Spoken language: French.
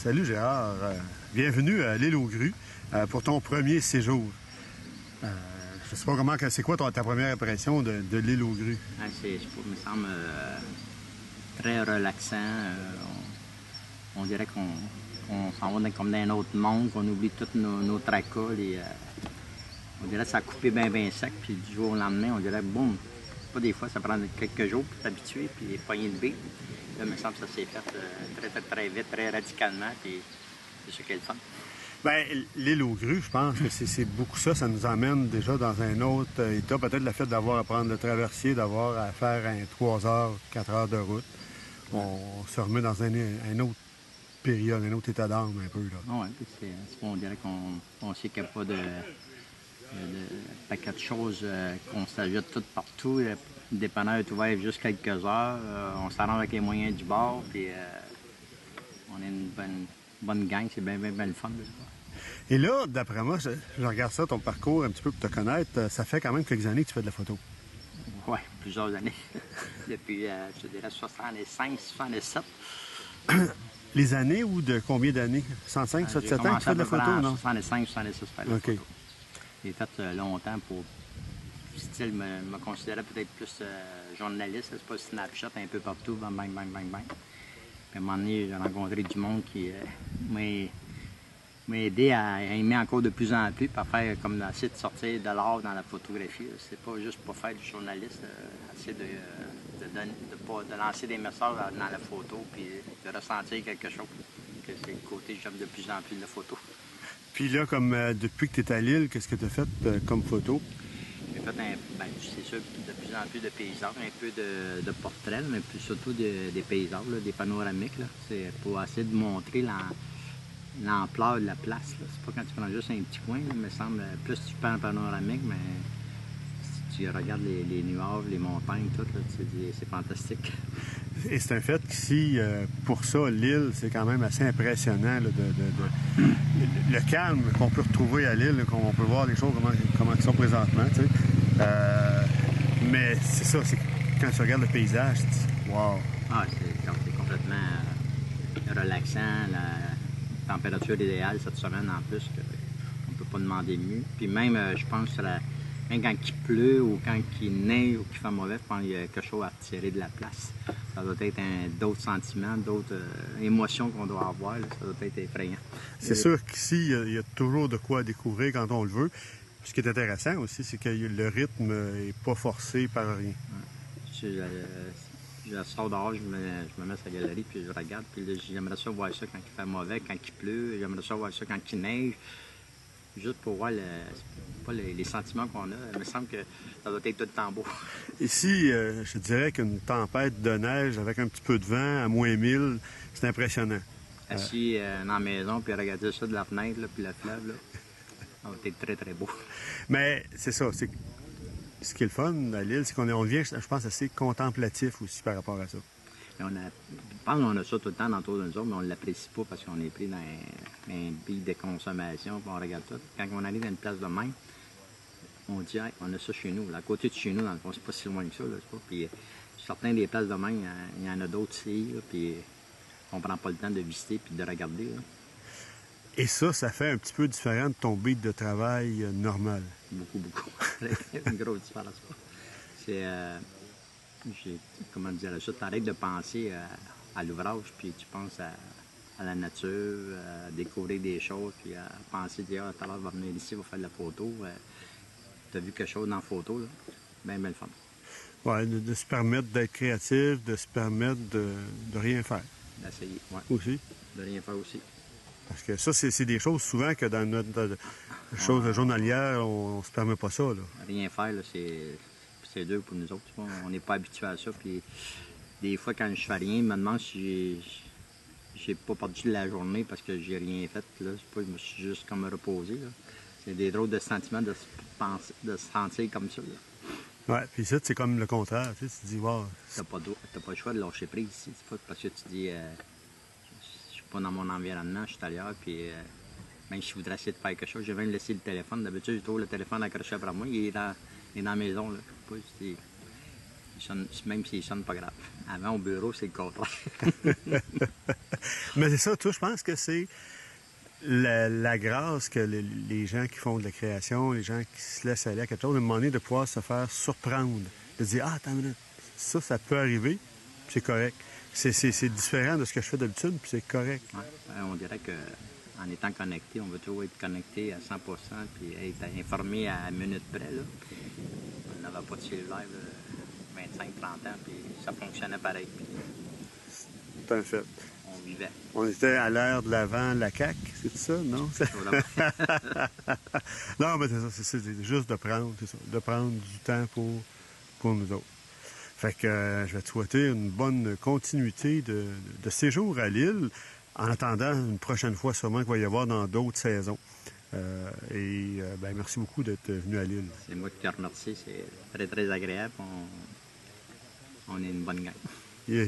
Salut Gérard, bienvenue à l'île aux grues pour ton premier séjour. Je sais pas comment, c'est quoi ta première impression de l'île aux grues? Me semble très relaxant. On dirait qu'on s'en va comme dans un autre monde, qu'on oublie tous nos tracas. On dirait que ça a coupé bien sec, puis du jour au lendemain, on dirait boum. Pas des fois, ça prend quelques jours pour t'habituer, puis pogner le beat. Là, il me semble que ça s'est fait très vite, très radicalement, puis c'est ça qui est le fun. Bien, l'île aux grues, je pense que c'est beaucoup ça. Ça nous emmène déjà dans un autre état. Peut-être le fait d'avoir à prendre le traversier, d'avoir à faire un 3 heures, 4 heures de route. On se remet dans un autre période, un autre état d'âme un peu. Oui, on dirait qu'on sait qu'il n'y a pas de paquet de choses qu'on s'ajoute tout partout. Le dépanneur est ouvert juste quelques heures. On s'arrange avec les moyens du bord, puis on est une bonne gang. C'est bien le fun. Et là, d'après moi, je regarde ça, ton parcours un petit peu pour te connaître. Ça fait quand même quelques années que tu fais de la photo. Oui, plusieurs années. Depuis, je dirais, 65, 67. Les années ou de combien d'années? 105, 67 ans que tu fais de la photo, non? 65, 66, je fais de la photo. OK. J'ai fait longtemps pour... Style, me considérais peut-être plus journaliste. C'est pas Snapchat un peu partout, bang. Puis à un moment donné, j'ai rencontré du monde qui m'a aidé à aimer encore de plus en plus, puis à faire comme essayer de sortir de l'art dans la photographie. C'est pas juste pour faire du journaliste, essayer de lancer des messages dans la photo, puis de ressentir quelque chose. Que c'est le côté que j'aime de plus en plus de la photo. Puis là, comme depuis que tu es à Lille, qu'est-ce que tu as fait comme photo? J'ai fait c'est sûr, de plus en plus de paysages, un peu de portraits, mais plus surtout des paysages, là, des panoramiques. C'est pour essayer de montrer l'ampleur de la place. C'est pas quand tu prends juste un petit coin, là, il me semble. Plus tu prends un panoramique, mais si tu regardes les nuages, les montagnes, tout, là, c'est fantastique. Et c'est un fait qu'ici, pour ça, l'île, c'est quand même assez impressionnant là, le calme qu'on peut retrouver à l'île, qu'on peut voir les choses comment elles sont présentement. Tu sais. Mais c'est ça, c'est quand tu regardes le paysage, tu dis wow! Ah, c'est complètement relaxant. La température idéale cette semaine en plus, on ne peut pas demander mieux. Puis même, je pense que même quand il pleut ou quand il neige ou qu'il fait mauvais, je pense qu'il y a quelque chose à retirer de la place. Ça doit être d'autres sentiments, d'autres émotions qu'on doit avoir. Là. Ça doit être effrayant. C'est sûr qu'ici, il y a toujours de quoi découvrir quand on le veut. Ce qui est intéressant aussi, c'est que le rythme n'est pas forcé par rien. Je sors dehors, je me mets sur la galerie, puis je regarde. Puis j'aimerais ça voir ça quand il fait mauvais, quand il pleut. J'aimerais ça voir ça quand il neige. Juste pour voir les sentiments qu'on a. Il me semble que ça doit être tout le temps beau. Ici, je dirais qu'une tempête de neige avec un petit peu de vent à moins 1000, c'est impressionnant. Assis dans la maison, puis regarder ça de la fenêtre, là, puis le fleuve, là, ça va être très, très beau. Mais c'est ça. Ce qui est le fun à l'île, c'est qu'on devient, je pense, assez contemplatif aussi par rapport à ça. Je pense qu'on a ça tout le temps autour de nous autres, mais on ne l'apprécie pas parce qu'on est pris dans un pic de consommation, puis on regarde ça. Quand on arrive dans une place de même, on dit hey, on a ça chez nous. Là, à côté de chez nous, dans le fond, c'est pas si loin que ça. Là, pas. Puis certains des places de même, il y en a d'autres ici, là, puis on prend pas le temps de visiter puis de regarder. Là. Et ça fait un petit peu différent de ton beat de travail normal. Beaucoup. Une grosse différence. C'est... comment dire ça, tu arrêtes de penser à l'ouvrage, puis tu penses à la nature, à découvrir des choses, puis à penser, dire, tout à l'heure, va venir ici, va faire de la photo. Tu as vu quelque chose dans la photo, là? Bien le fun. Oui, de se permettre d'être créatif, de se permettre de rien faire. D'essayer, oui. Aussi. De rien faire aussi. Parce que ça, c'est des choses souvent que dans notre chose journalière, on se permet pas ça. Là. Rien faire, là, c'est dur pour nous autres. On n'est pas habitués à ça. Puis des fois, quand je fais rien, je me demande si j'ai pas perdu la journée parce que j'ai rien fait. Là. C'est pas, je me suis juste comme reposé. C'est des drôles de sentiments de se sentir comme ça. Oui, puis ça, c'est comme le contraire. Tu te dis, wow. T'as pas le choix de lâcher prise ici. C'est pas parce que tu dis, je suis pas dans mon environnement, je suis ailleurs. Puis même si je voudrais essayer de faire quelque chose, je vais me laisser le téléphone. D'habitude, je trouve le téléphone accroché après moi. Il est dans la maison. Là. même s'ils sonnent pas grave. Avant, au bureau, c'est le contraire. Mais c'est ça, toi, je pense que c'est la grâce que les gens qui font de la création, les gens qui se laissent aller à quelque chose, à un moment donné, de pouvoir se faire surprendre, de dire, ah, attends une minute, ça peut arriver, puis c'est correct. C'est différent de ce que je fais d'habitude, puis c'est correct. Ouais. On dirait qu'en étant connecté, on veut toujours être connecté à 100%, puis être informé à une minute près. Là. On n'avait pas de cellulaire 25-30 ans, puis ça fonctionnait pareil. Puis C'est un fait. on vivait. On était à l'ère de l'avant, la CAQ, c'est ça, non? Non, mais c'est ça, c'est juste de prendre, c'est ça, de prendre du temps pour nous autres. Fait que je vais te souhaiter une bonne continuité de séjour à l'île, en attendant une prochaine fois sûrement qu'il va y avoir dans d'autres saisons. Merci beaucoup d'être venu à l'île. C'est moi qui te remercie, c'est très, très agréable. On est une bonne gang. Yeah.